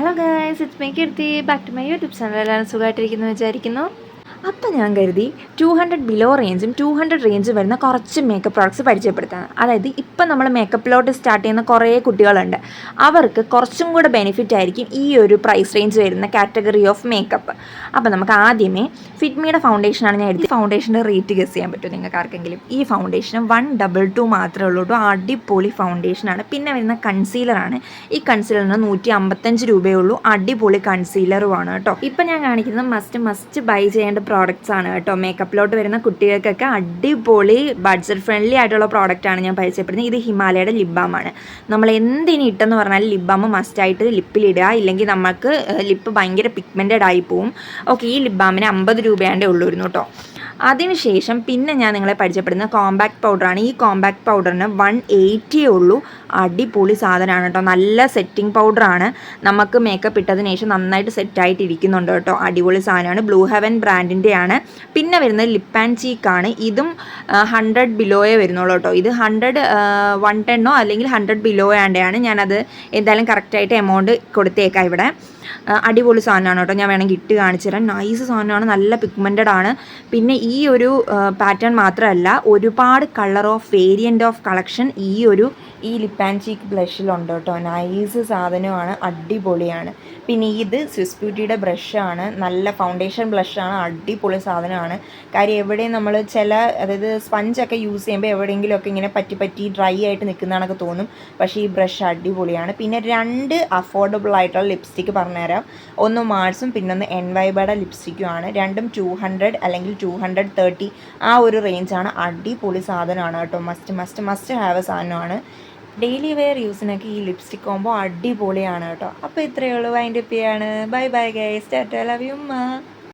Hello guys, it's me Keerthi. Back to my YouTube channel. എല്ലാവരും സുഖമായിട്ടിരിക്കുന്നു വിചാരിക്കുന്നു. അപ്പോൾ ഞാൻ കരുതി 200 ബിലോ റേഞ്ചും 200 റേഞ്ചും വരുന്ന കുറച്ച് മേക്കപ്പ് പ്രോഡക്ട്സ് പരിചയപ്പെടുത്താൻ. അതായത് ഇപ്പം നമ്മൾ മേക്കപ്പിലോട്ട് സ്റ്റാർട്ട് ചെയ്യുന്ന കുറേ കുട്ടികളുണ്ട്. അവർക്ക് കുറച്ചും കൂടെ ബെനിഫിറ്റ് ആയിരിക്കും ഈ ഒരു പ്രൈസ് റേഞ്ച് വരുന്ന കാറ്റഗറി ഓഫ് മേക്കപ്പ്. അപ്പോൾ നമുക്ക് ആദ്യമേ ഫിറ്റ്മിയുടെ ഫൗണ്ടേഷനാണ് ഞാൻ എടുത്തത്. ഫൗണ്ടേഷൻ്റെ റേറ്റ് ഗസ് ചെയ്യാൻ പറ്റും നിങ്ങൾക്ക് ആർക്കെങ്കിലും? ഈ ഫൗണ്ടേഷൻ 122 മാത്രമേ ഉള്ളൂ. അടിപൊളി ഫൗണ്ടേഷനാണ്. പിന്നെ വരുന്ന കൺസീലറാണ്. ഈ കൺസീലറിന് 155 രൂപയേ ഉള്ളൂ. അടിപൊളി കൺസീലറുമാണ് കേട്ടോ. ഇപ്പം ഞാൻ കാണിക്കുന്നത് മസ്റ്റ് ബൈ ചെയ്യേണ്ട പ്രോഡക്റ്റ്സ് ആണ് കേട്ടോ. മേക്കപ്പിലോട്ട് വരുന്ന കുട്ടികൾക്കൊക്കെ അടിപൊളി ബഡ്ജറ്റ് ഫ്രണ്ട്ലി ആയിട്ടുള്ള പ്രോഡക്റ്റാണ് ഞാൻ പരിചയപ്പെടുന്നത്. ഇത് ഹിമാലയയുടെ ലിപ് ബാമാണ്. നമ്മൾ എന്തിന് ഇട്ടെന്ന് പറഞ്ഞാൽ ലിപ് ബാം മസ്റ്റായിട്ട് ലിപ്പിലിടുക, ഇല്ലെങ്കിൽ നമുക്ക് ലിപ്പ് ഭയങ്കര പിഗ്മെൻറ്റഡ് ആയി പോവും. ഓക്കെ, ഈ ലിപ് ബാമിന് 50 രൂപയാണ്ടേ ഉള്ളൂയിരുന്നു കേട്ടോ. അതിനുശേഷം പിന്നെ ഞാൻ നിങ്ങളെ പരിചയപ്പെടുന്ന കോമ്പാക്ട് പൗഡറാണ്. ഈ കോമ്പാക്ട് പൗഡറിന് 180 ഉള്ളൂ. അടിപൊളി സാധനമാണ് കേട്ടോ. നല്ല സെറ്റിംഗ് പൗഡറാണ്. നമുക്ക് മേക്കപ്പ് ഇട്ടതിന് ശേഷം നന്നായിട്ട് സെറ്റായിട്ട് ഇരിക്കുന്നുണ്ട് കേട്ടോ. അടിപൊളി സാധനമാണ്. ബ്ലൂ ഹെവൻ ബ്രാൻഡിൻ്റെയാണ്. പിന്നെ വരുന്നത് ലിപ്പ് ആൻഡ് ചീക്കാണ്. ഇതും 100 ബിലോയെ വരുന്നുള്ളൂ കേട്ടോ. ഇത് 110 അല്ലെങ്കിൽ 100 ബിലോ ആണ്ടെയാണ്. ഞാനത് എന്തായാലും കറക്റ്റായിട്ട് എമൗണ്ട് കൊടുത്തേക്കാം ഇവിടെ. അടിപൊളി സാധനമാണ് കേട്ടോ. ഞാൻ വേണമെങ്കിൽ ഇട്ട് കാണിച്ചു തരാം. നൈസ് സാധനമാണ്. നല്ല പിഗ്മെൻറ്റഡ് ആണ്. പിന്നെ ഈ ഒരു പാറ്റേൺ മാത്രമല്ല, ഒരുപാട് colour of variant of collection ഈ ലിപ്പ് ആൻഡ് ചീക്ക് ബ്ലഷിലുണ്ട് കേട്ടോ. നൈസ് സാധനമാണ്. അടിപൊളിയാണ്. പിന്നെ ഇത് സ്വിസ് ബ്യൂട്ടിയുടെ ബ്രഷാണ്. നല്ല ഫൗണ്ടേഷൻ ബ്ലഷാണ്. അടിപൊളി സാധനമാണ്. കാര്യം എവിടെയും നമ്മൾ അതായത് സ്പഞ്ചൊക്കെ യൂസ് ചെയ്യുമ്പോൾ എവിടെയെങ്കിലുമൊക്കെ ഇങ്ങനെ പറ്റി ഡ്രൈ ആയിട്ട് നിൽക്കുന്നതാണൊക്കെ തോന്നും. പക്ഷേ ഈ ബ്രഷ് അടിപൊളിയാണ്. പിന്നെ 2 അഫോർഡബിൾ ആയിട്ടുള്ള ലിപ്സ്റ്റിക്ക് പറഞ്ഞുതരാം. ഒന്ന് മാർസും പിന്നൊന്ന് എൻവൈബയുടെ ലിപ്സ്റ്റിക്കുമാണ്. രണ്ടും 200 അല്ലെങ്കിൽ 230 ആ ഒരു റേഞ്ചാണ്. അടിപൊളി സാധനമാണ് കേട്ടോ. മസ്റ്റ് ഹാവ് സാധനമാണ്. ഡെയിലി വെയർ യൂസിനൊക്കെ ഈ ലിപ്സ്റ്റിക് കോമ്പോ അടിപൊളിയാണ് കേട്ടോ. അപ്പോൾ ഇത്രയേ ഉള്ളൂ. വൈൻഡപ്പ് ചെയ്യാണ്. Bye bye guys. Tata, love you.